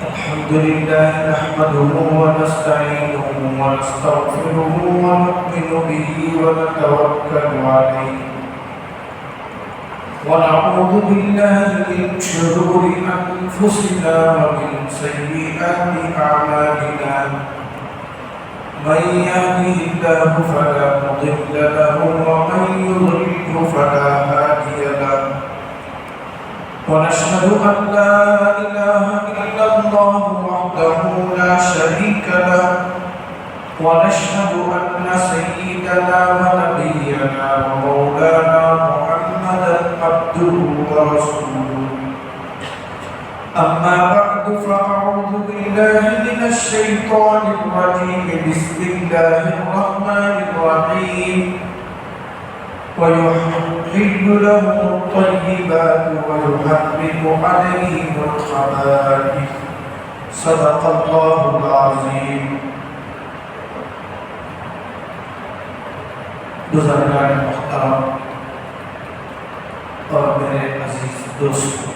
الحمد لله نحمده ونستعينه ونستغفره ونؤمن به ونتوكل عليه ونعوذ بالله من شرور أنفسنا ومن سيئات أعمالنا من يهده الله فلا مضل له ومن يضلل فلا هادي له ونشهد أن لا إله إلا الله وحده لا شريك له ونشهد أن سيدنا ونبينا ومولانا محمدا عبده ورسوله أما بعد فأعوذ بالله من الشيطان الرجيم بسم الله الرحمن الرحيم ويحل لهم الطيبات ويحرم عليهم الخبائث صدق الله العظيم بزرگان محترم اور میرے عزیز دوستوں،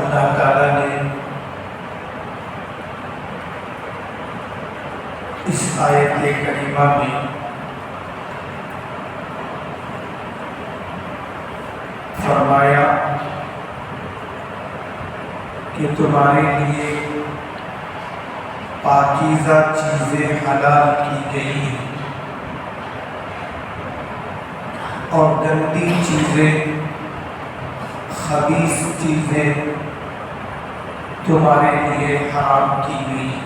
اللہ تعالیٰ نے اس آیت کریمہ میں فرمایا کہ تمہارے لیے پاکیزہ چیزیں حلال کی گئی ہیں اور گندی چیزیں، خبیث چیزیں تمہارے لیے حرام کی گئی ہیں۔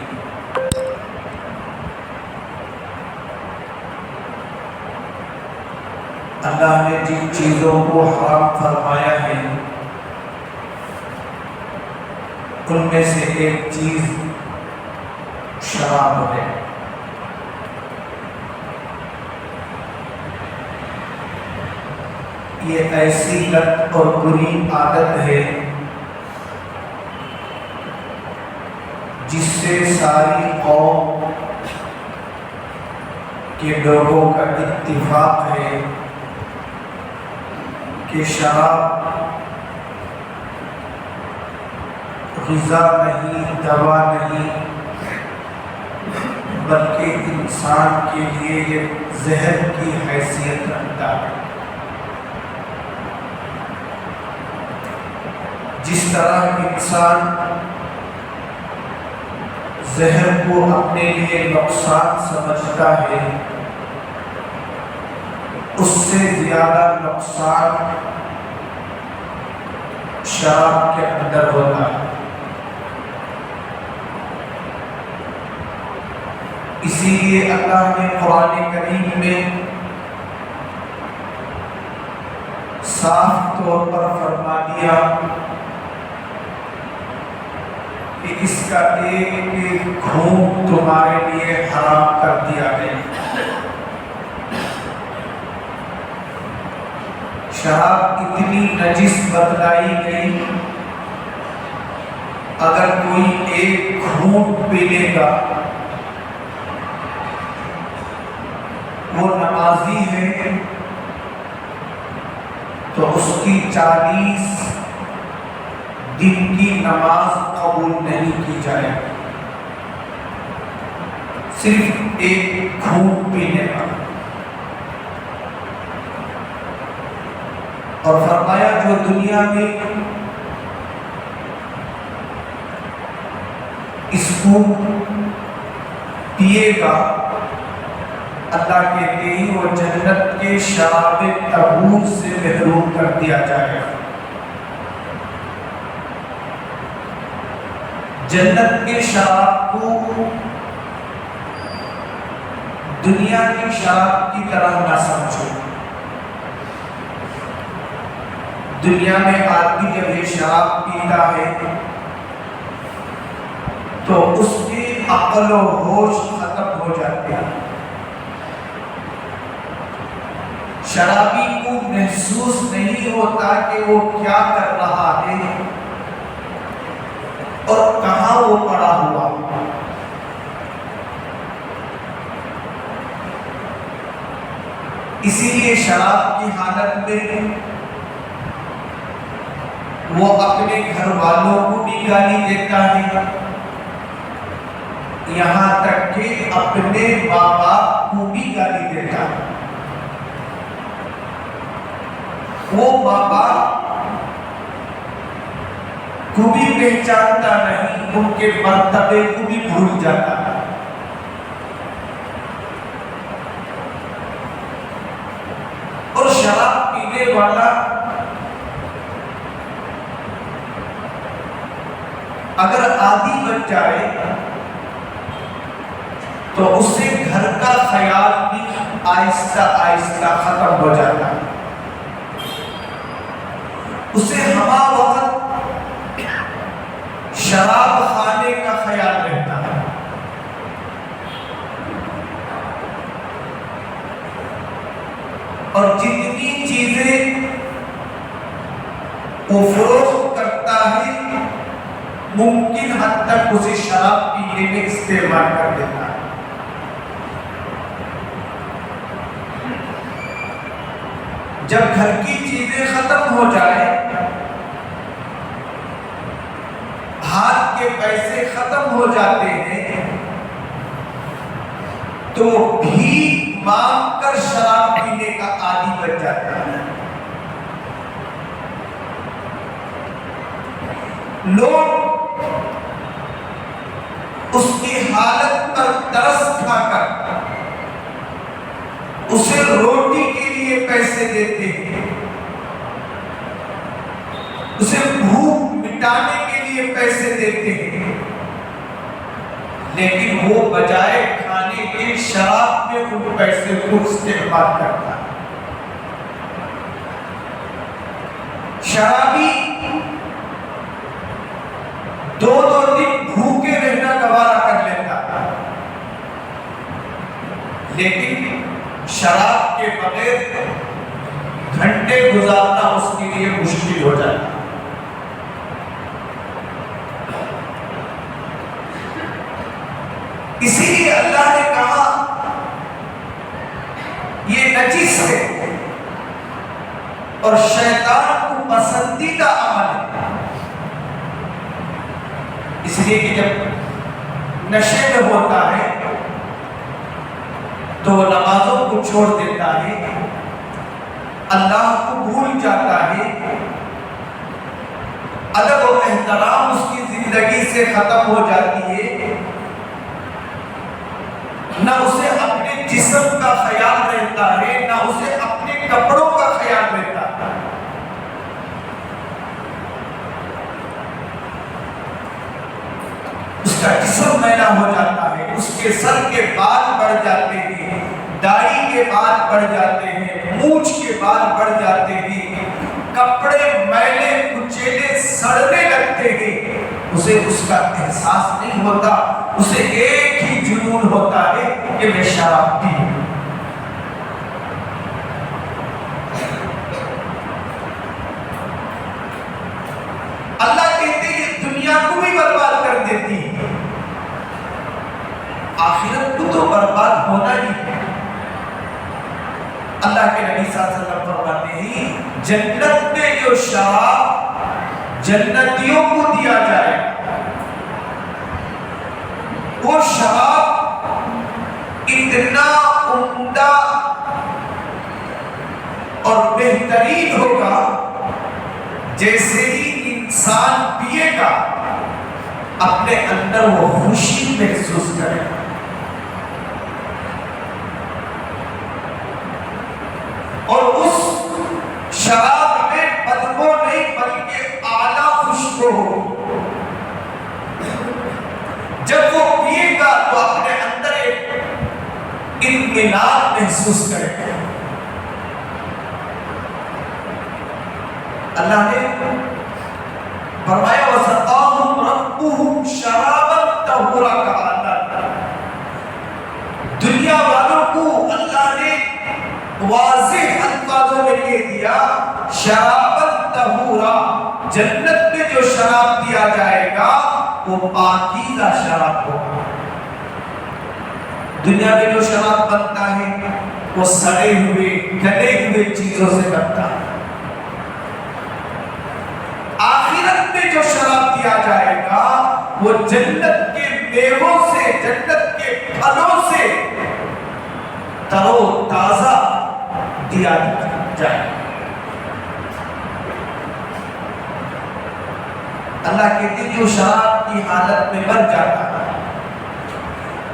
اللہ نے جن چیزوں کو حرام فرمایا ہے ان میں سے ایک چیز شراب ہے۔ یہ ایسی لت اور بری عادت ہے جس سے ساری قوم کے لوگوں کا اتفاق ہے کہ شراب غذا نہیں، دوا نہیں، بلکہ انسان کے لیے یہ زہر کی حیثیت رکھتا ہے۔ جس طرح انسان زہر کو اپنے لیے نقصان سمجھتا ہے، اس سے زیادہ نقصان شراب کے اندر ہوتا ہے۔ اسی لیے اللہ نے قرآن کریم میں صاف طور پر فرما دیا کہ اس کا ایک ایک گھونٹ تمہارے لیے حرام کر دیا گیا۔ شراب اتنی نجس بتلائی گئی، اگر کوئی ایک گھونٹ پی لے گا وہ نمازی ہے تو اس کی 40 دن کی نماز قبول نہیں کی جائے، صرف ایک گھونٹ پینے کا۔ اور فرمایا جو دنیا میں اس کو پیے گا، اللہ کہتے ہیں وہ جنت کے شراب طہور سے محروم کر دیا جائے گا۔ جنت کے شراب کو دنیا کی شراب کی طرح نہ سمجھو۔ دنیا میں آدمی جب یہ شراب پیتا ہے تو اس کی عقل و ہوش ختم ہو جاتے ہیں۔ شرابی کو محسوس نہیں ہوتا کہ وہ کیا کر رہا ہے اور کہاں وہ پڑا ہوا۔ اسی لیے شراب کی حالت میں وہ اپنے گھر والوں کو بھی گالی دیتا ہے، یہاں تک کہ اپنے ماں باپ کو بھی گالی دیتا ہے۔ وہ ماں باپ کو بھی پہچانتا نہیں، ان کے مرتبے کو بھی بھول جاتا ہے۔ اور شراب پینے والا اگر عادی بن جائے تو اس سے گھر کا خیال بھی آہستہ آہستہ ختم ہو جاتا ہے۔ اسے ہمہ وقت شراب خانے کا خیال رہتا ہے۔ اور جتنی چیزیں وہ فروخت کرتا ہے ممکن حد تک اسے شراب پینے میں استعمال کر دیتا ہے۔ جب گھر کی چیزیں ختم ہو جائے، ہاتھ کے پیسے ختم ہو جاتے ہیں، تو بھیک مانگ کر شراب پینے کا عادی بن جاتا ہے۔ لوگ اس کی حالت پر ترس کھا کر اسے روٹی کے لیے پیسے دیتے ہیں، اسے بھوک مٹانے کے لیے پیسے دیتے ہیں، لیکن وہ بجائے کھانے کے شراب میں ان پیسے کو استعمال کرتا ہے۔ شرابی دو دن بھوکے رہنا گوارا کر لیتا ہے، لیکن شراب کے بغیر گھنٹے گزارنا اس کے لیے مشکل ہو جاتا ہے۔ اسی لیے اللہ نے کہا یہ نجس ہے اور شیطان کو پسندیدہ عمل ہے۔ اس لیے کہ جب نشے میں ہوتا ہے تو وہ نمازوں کو چھوڑ دیتا ہے، اللہ کو بھول جاتا ہے، ادب و احترام اس کی زندگی سے ختم ہو جاتی ہے، نہ اسے اپنے جسم کا خیال رہتا ہے، نہ اسے اپنے کپڑوں کا خیال رہتا ہے۔ اس کا جسم میلا ہو جاتا ہے، اس کے سر کے بال بڑھ جاتے ہیں، داڑھی کے بال بڑھ جاتے ہیں، مونچھ کے بال بڑھ جاتے ہیں، کپڑے میلے کچیلے سڑنے لگتے ہیں۔ اسے اس کا احساس نہیں ہوتا، اسے ایک ہی جنون ہوتا ہے کہ میں شراب پیوں۔ اللہ کہتے ہیں یہ دنیا کو بھی برباد کر دیتی ہے، آخرت کو تو برباد ہونا ہی ہے۔ اللہ کے نبی صلی اللہ علیہ وسلم فرماتے ہیں جنت میں جو شراب جنتیوں کو دیا جائے وہ شراب اتنا عمدہ اور بہترین ہوگا جیسے ہی انسان پیے گا اپنے اندر وہ خوشی محسوس کرے گا۔ اور اس شراب میں بدبو نہیں بلکہ اعلیٰ خوشبو ہو۔ جب وہ پیے گا تو اپنے اندر ایک اطمینان محسوس کرے گا۔ اللہ نے فرمایا وَسَقَاهُمْ رَبُّهُمْ شَرَابًا طَهُورًا، کہا اللہ دنیا والوں کو اللہ نے واضح الفاظوں میں کہہ دیا شرابًا طَهُورًا، جنت میں جو شراب دیا جائے گا وہ پاکیزہ شراب ہوگا۔ دنیا میں جو شراب بنتا ہے وہ سڑے ہوئے گلے ہوئے چیزوں سے بنتا ہے۔ آخرت میں جو شراب دیا جائے گا وہ جنت کے میووں سے، جنت کے پھلوں سے تر و تازہ دیا جائے گا۔ اللہ کہتے ہیں جو شراب کی حالت میں مر جاتا ہے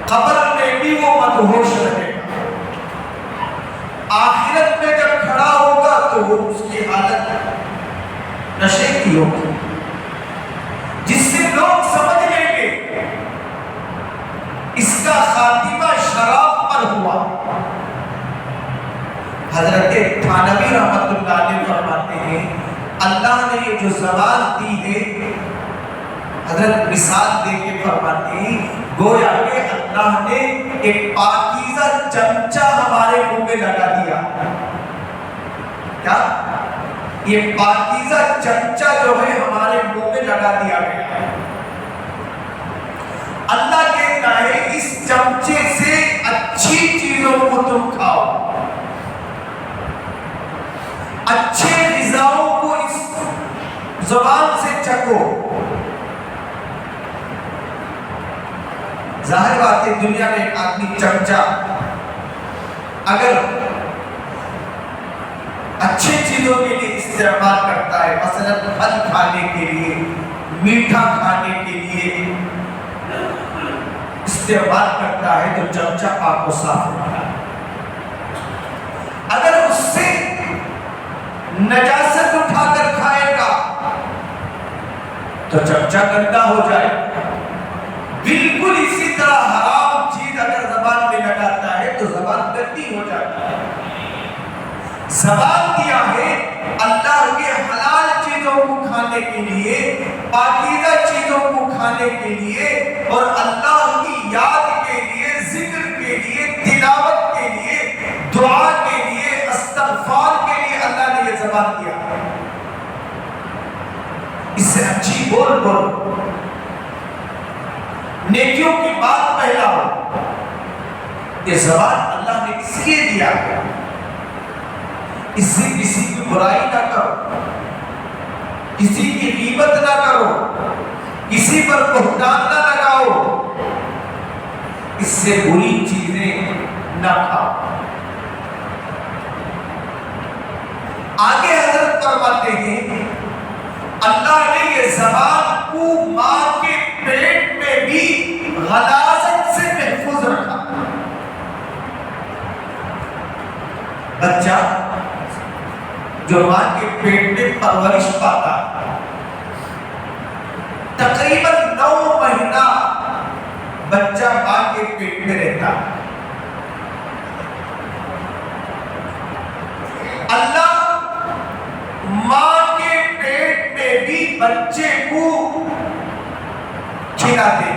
قبر میں بھی وہ مدہوش رہے گا، آخرت میں جب کھڑا ہوگا تو وہ اس کی حالت نشے کی ہوگی، جس سے لوگ سمجھ لیں گے اس کا خاتمہ شراب پر ہوا۔ حضرت تھانوی رحمت اللہ علیہ فرماتے ہیں اللہ نے یہ جو زبان دی ہے، حضرت مثال دے کے فرماتے ہیں گویا کہ اللہ نے ایک پاکیزہ چمچہ ہمارے منہ میں لگا دیا۔ کیا؟ یہ پاکیزہ چمچہ جو ہے ہمارے منہ میں لگا دیا گیا۔ اللہ کہتا ہے اس چمچے سے اچھی چیزوں کو تم کھاؤ، اچھے غذاؤں کو اس زبان سے چکھو۔ ظاہر بات ہے دنیا میں ایک آدمی چمچہ اگر اچھے چیزوں کے لیے استعمال کرتا ہے، مثلا پھل کھانے کے لیے، میٹھا کھانے کے لیے استعمال کرتا ہے تو چمچہ پاک و صاف ہوتا ہے۔ اگر اس سے نجاست اٹھا کر کھائے گا تو چمچہ گندا ہو جائے۔ بالکل اسی طرح حرام چیز اگر زبان میں لگاتا ہے تو زبان گندی ہو جاتی ہے۔ زبان دیا ہے اللہ کے حلال چیزوں کو کھانے کے لیے، پاکیزہ چیزوں کو کھانے کے لیے، اور اللہ کی یاد کے لیے، ذکر کے لیے، تلاوت کے لیے، دعا کے لیے، استغفار کے لیے اللہ نے یہ زبان دیا۔ اس سے اچھی بول بولو، نیکیوں کی بات پھیلاؤ۔ یہ زبان اللہ نے اس لیے دیا ہے اس سے کسی کی برائی نہ کرو، کسی کی غیبت نہ کرو، کسی پر بہتان نہ لگاؤ، اس سے بری چیزیں نہ کھاؤ۔ آگے حضرت فرماتے ہیں اللہ نے یہ زبان کو ماں کے پیٹ میں بھی غلاظت سے محفوظ رکھا۔ بچہ جو ماں کے پیٹ میں پرورش پاتا تقریباً 9 مہینہ بچہ ماں کے پیٹ میں رہتا۔ اللہ ماں کے پیٹ میں بھی بچے کو کھلاتے،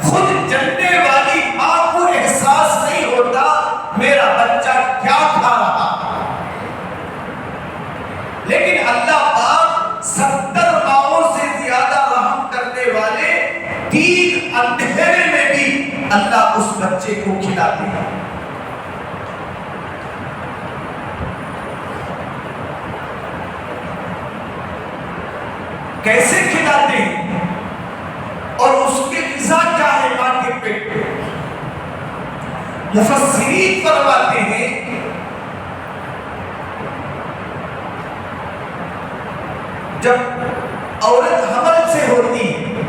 خود جننے والی ماں کو احساس نہیں ہوتا میرا بچہ کیا کھا رہا، لیکن اللہ پاک 70 ماؤں سے زیادہ رحم کرنے والے 3 اندھیرے میں بھی اللہ اس بچے کو کھلاتے ہیں۔ کیسے کھلاتے ہیں اور اس کے غذا کیا ہے ماں کے پیٹ میں؟ مفسرین فرماتے ہیں جب عورت حمل سے ہوتی ہے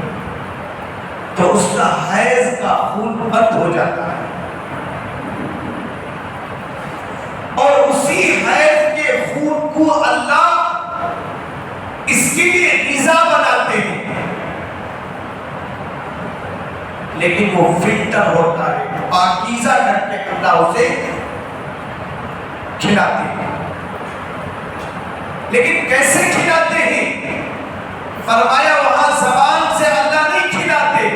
تو اس کا حیض کا خون بند ہو جاتا ہے، اور اسی حیض کے خون کو اللہ اس کے لیے غذا بناتے ہیں، لیکن وہ فلٹر ہوتا ہے، پاکیزہ کر کے اللہ اسے کھلاتے ہیں۔ لیکن کیسے کھلاتے ہیں؟ فرمایا وہاں زبان سے اللہ نہیں کھلاتے،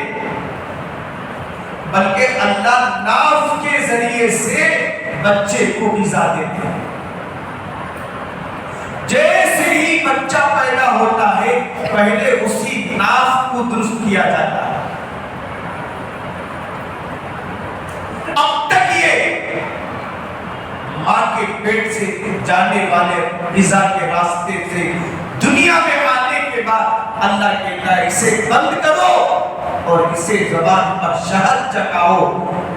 بلکہ اللہ ناف کے ذریعے سے بچے کو غذا دیتے ہیں۔ جیسے ہی بچہ پیدا ہوتا ہے پہلے اسی ناف کو درست کیا جاتا ہے، اب تک یہ ماں کے پیٹ سے جانے والے غذا کے راستے سے دنیا میں آنے کے بعد اللہ کہتا ہے اسے بند کرو اور اسے زبان پر شہد چکاؤ،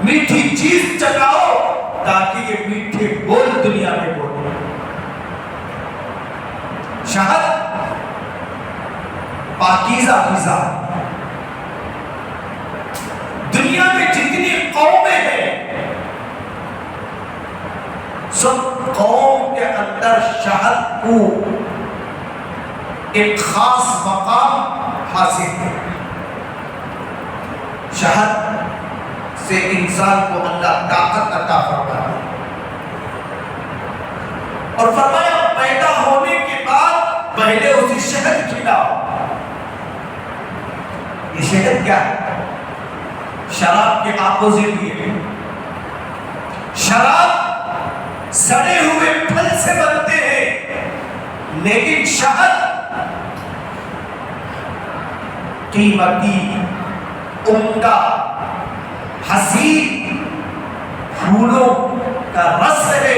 میٹھی چیز چکاؤ، تاکہ یہ میٹھے بول دنیا میں بولے۔ شہد پاکیزہ غذا، دنیا میں جتنی قومیں ہیں سب قوم کے اندر شہد کو ایک خاص مقام حاصل ہے۔ شہد سے انسان کو اللہ طاقت عطا فرماتا ہے اور فرمایا پیدا ہونے کے بعد پہلے اسے شہد کھلاؤ۔ یہ شہد کیا ہے؟ شراب کے اپوزٹ یہ ہے۔ شراب سڑے ہوئے پھل سے بنتے ہیں، لیکن شہد قیمتی، عمدہ، حسین پھولوں کا رس ہے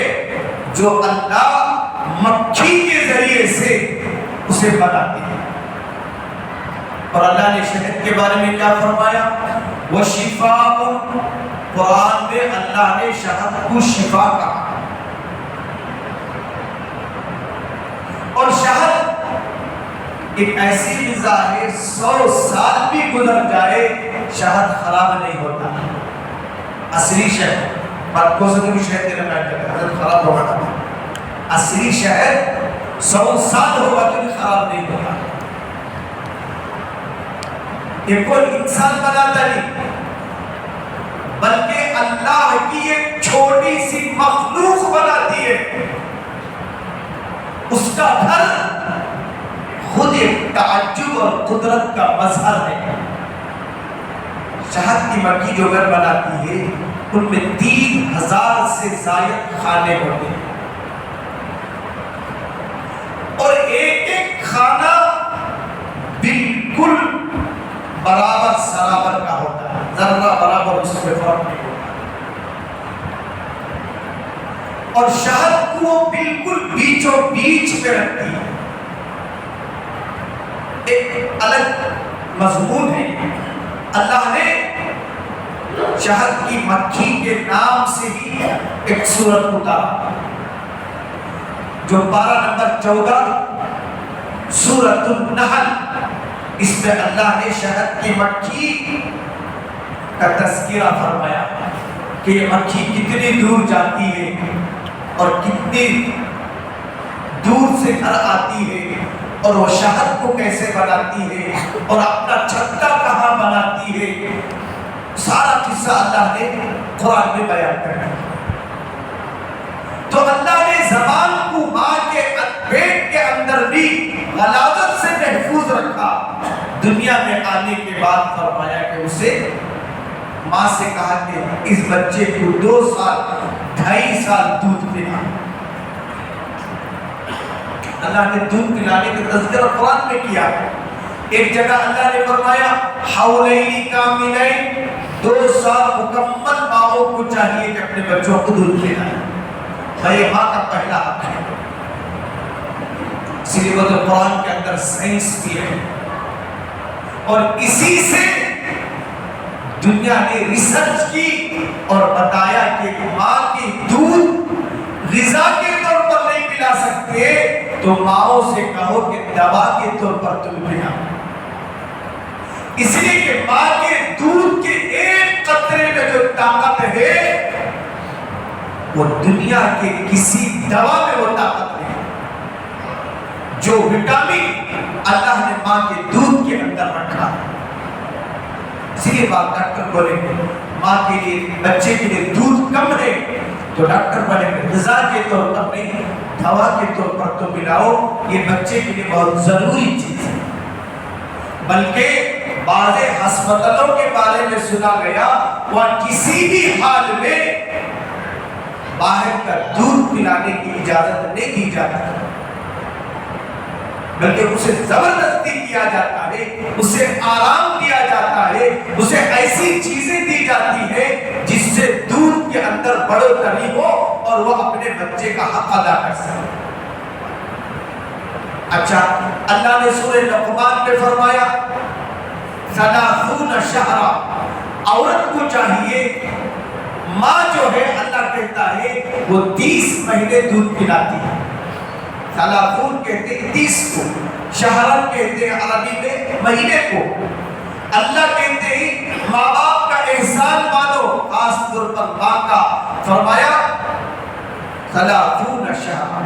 جو اللہ مکھی کے ذریعے سے اسے بناتے ہیں۔ اور اللہ نے شہد کے بارے میں کیا فرمایا؟ وَشِفَاءٌ، قرآن میں اللہ نے شہد کو شفا کہا۔ اور شہد ایک ایسی غذا ہے 100 سال بھی گزر جائے شہد خراب نہیں ہوتا۔ اصلی شہد بات کو سے بھی شہد دینا میں خراب ہوگا، اصلی شہد 100 سال ہوگا تو خراب نہیں ہوتا۔ یہ کوئی انسان بناتا نہیں، بلکہ اللہ کی ایک چھوٹی سی مخلوق بناتی ہے۔ اس کا گھر خود ایک تعجب اور قدرت کا مظہر ہے۔ شہد کی مکھی جو گھر بناتی ہے ان میں 3000 سے زائد کھانے ہوتے ہیں، اور ایک ایک کھانا بالکل برابر سرابر کا ہوتا ہے، ذرہ برابر اس میں فرق نہیں ہوتا۔ اور شہد کو بالکل بیچوں بیچ میں رکھتی ہے۔ ایک الگ مضمون ہے، اللہ نے شہد کی مکھی کے نام سے ہی ایک سورت اتارا جو پارہ نمبر 14 سورۃ النحل، اس میں اللہ نے شہد کی مکھی کا تذکرہ فرمایا کہ یہ مکھی کتنی دور جاتی ہے اور کتنی دور سے گھر آتی ہے، اور وہ شہد کو کیسے بناتی ہے اور اپنا چھتا کہاں بناتی ہے، سارا قصہ اللہ نے قرآن میں بیان کرا۔ تو اللہ نے زبان کو ماں کے پیٹ کے اندر بھی غلاظت سے محفوظ رکھا۔ دنیا میں آنے کے بعد فرمایا کہ اسے ماں سے کہا کہ اس بچے کو 2 سال 2.5 سال دودھ پلا۔ اللہ نے دودھ پلانے کا تذکرہ قرآن میں کیا۔ ایک جگہ اللہ نے فرمایا حولین کاملین، 2 سال مکمل ماؤں کو چاہیے کہ اپنے بچوں کو دودھ پلائیں۔ یہ ماں کا پہلا حق ہے۔ اسی لیے قرآن کے اندر سائنس بھی ہے، اور اسی سے دنیا نے ریسرچ کی اور بتایا کہ ماں کی دودھ غذا کے طور پر نہیں پلا سکتے تو ماؤں سے کہو کہ دوا کے طور پر تم پلا۔ اس لیے کہ ماں کے دودھ کے ایک قطرے میں جو طاقت ہے وہ دنیا کے کسی دوا میں وہ طاقت نہیں۔ جو وٹامن اللہ نے ماں کے دودھ کے اندر رکھا، اسی لیے بات ڈاکٹر بولیں گے ماں کے لیے بچے کے لیے دودھ کم ہے تو ڈاکٹر بولیں گے غذا کے طور پر نہیں، دوا کے طور پر تو پلاؤ، یہ بچے کے لیے بہت ضروری چیز ہے۔ بلکہ بعض ہسپتالوں کے بارے میں سنا گیا وہاں کسی بھی حال میں باہر کا دودھ پلانے کی اجازت نہیں دی جاتی، بلکہ اسے زبردستی کیا جاتا ہے، اسے آرام دیا جاتا ہے، اسے ایسی چیزیں دی جاتی ہیں جس سے دودھ بڑھوتری ہو اور وہ اپنے بچے کا حق ادا کر سکے۔ اچھا، اللہ نے سورہ لقمان میں فرمایا 30 شہرا، عورت کو چاہیے، ماں جو ہے اللہ کہتا ہے وہ 30 مہینے دودھ پلاتی ہے۔ 30 کہتے ہیں 30 کو، شہرن کہتے ہیں عربی میں مہینے کو۔ اللہ کہتے ہیں ماں باپ کا احسان مانو، خاص طور پر ماں کا، فرمایا 30 شہرا،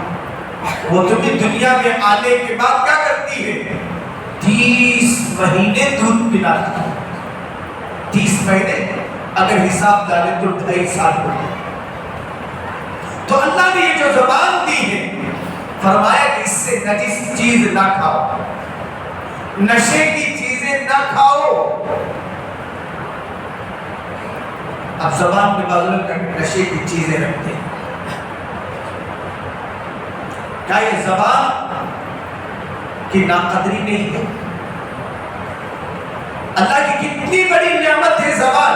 وہ تمہیں دنیا میں آنے کے بعد کیا کرتی ہے؟ 30 مہینے دودھ پلاتی ہے۔ 30 مہینے اگر حساب ڈالے تو 2.5 سال ہوتے ہیں۔ تو اللہ نے یہ جو زبان دی ہے، فرمایا کہ اس سے نجس چیز نہ کھاؤ، نشے کی چیزیں نہ کھاؤ۔ اب زبان میں بعض لوگ نشے کی چیزیں رکھتے ہیں، کیا یہ زبان کی ناقدری نہیں ہے؟ اللہ کی کتنی بڑی نعمت ہے زبان،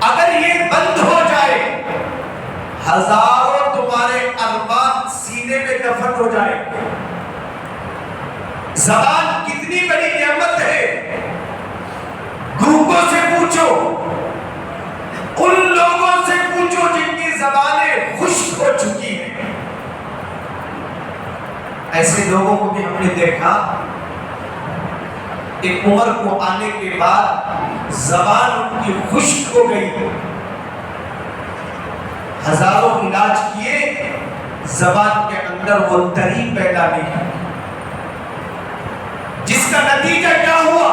اگر یہ بند ہو جائے ہزاروں تمہارے ارمان سینے میں دفن ہو جائے۔ زبان کتنی بڑی نعمت ہے، گروپوں سے پوچھو، ان لوگوں سے پوچھو جن کی زبانیں خشک ہو چکی ہیں، ایسے لوگوں کو بھی ہم نے دیکھا ایک عمر کو آنے کے بعد زبان ان کی خشک ہو گئی، ہزاروں علاج کیے، زبان کے اندر وہ تری پیدا نہیں ہے، جس کا نتیجہ کیا ہوا؟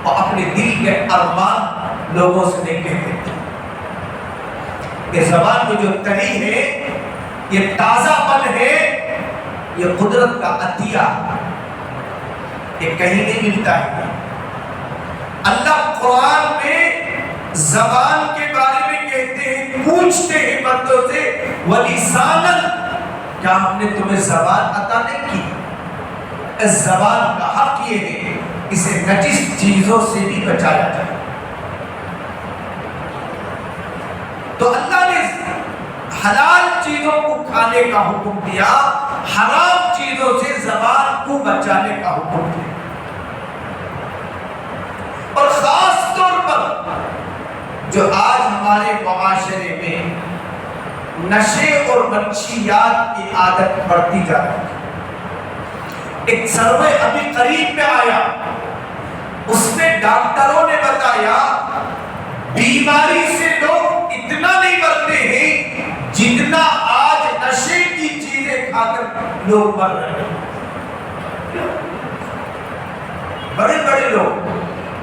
وہ اپنے دل کے ارمان لوگوں سے نہیں کہتے تھے۔ یہ زبان میں جو تری ہے، یہ تازہ پن ہے، یہ قدرت کا عطیہ، یہ کہیں نہیں ملتا ہے۔ اللہ قرآن میں زبان کے بارے میں کہتے ہیں، پوچھتے ہیں بندوں سے وَلِسَانًا، کیا ہم نے تمہیں زبان عطا نہیں کی؟ اس زبان کا حق یہ ہے اسے نجس چیزوں سے بھی بچایا جائے۔ تو اللہ نے حلال چیزوں کو کھانے کا حکم دیا، حرام چیزوں سے زبان کو بچانے کا حکم دیا، اور خاص طور پر جو آج ہمارے معاشرے میں نشے اور منشیات کی عادت بڑھتی جا رہی ہے۔ ایک سروے ابھی قریب میں آیا، اس میں ڈاکٹروں نے بتایا بیماری سے لوگ اتنا نہیں مرتے ہیں جتنا آج نشے کی چیزیں کھا کر لوگ مر رہے ہیں۔ بڑے بڑے لوگ،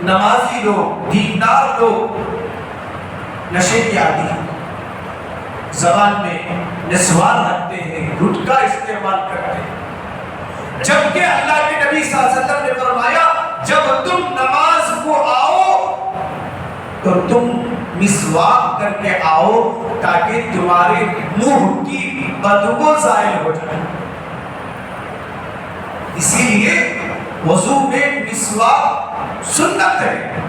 نمازی لوگ، دیندار لوگ نشے کی عادی ہیں، زبان میں نسوان رکھتے ہیں، گٹکا استعمال کرتے ہیں، جبکہ اللہ کے نبی صلی اللہ علیہ وسلم نے فرمایا جب تم نماز کو آؤ تو تم مسواک کر کے آؤ تاکہ تمہارے منہ کی بدبو ظاہر ہو جائے۔ اسی لیے وضو میں مسواک سنت ہے،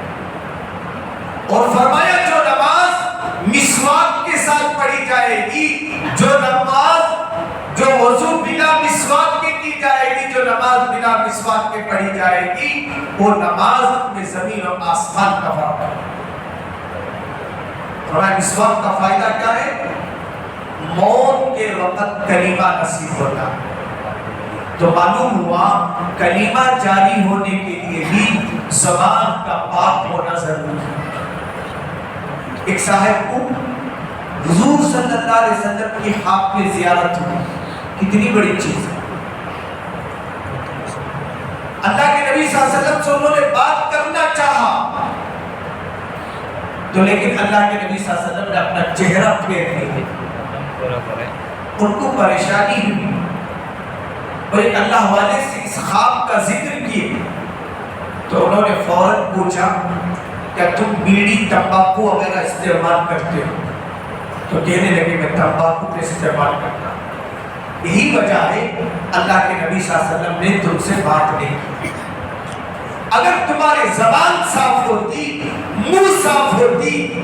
اور فرمایا جو نماز مسواک کے ساتھ پڑھی جائے گی، جو نماز جو وضو بلا مسواک کے کی جائے گی، جو نماز بلا مسواک کے پڑھی جائے گی، وہ نماز میں زمین اور آسمان کا فرق ہے۔ فرمایا مسواک کا فائدہ کیا ہے؟ موت کے وقت کلمہ نصیب ہوتا ہے۔ تو معلوم ہوا کلمہ جاری ہونے کے لیے بھی زبان کا پاک ہونا ضروری ہے۔ ایک صاحب کو حضور صلی اللہ علیہ وسلم کی خواب میں زیارت ہوئی، کتنی بڑی چیز ہے۔ اللہ کے نبی صلی اللہ علیہ وسلم سے انہوں نے بات کرنا چاہا، تو لیکن اللہ کے نبی صلی اللہ علیہ وسلم نے اپنا چہرہ پھیر دیا، ان کو پریشانی ہوئی، اور ایک اللہ والے سے اس خواب کا ذکر کیے، تو انہوں نے فوراً پوچھا کیا تم بیڑی تمباکو وغیرہ استعمال کرتے ہو؟ تو کہنے لگے میں تمباکو کا استعمال کرتا ہوں۔ یہی وجہ ہے اللہ کے نبی صلی اللہ علیہ وسلم نے تم سے بات نہیں کی۔ اگر تمہاری زبان صاف ہوتی، منہ صاف ہوتی،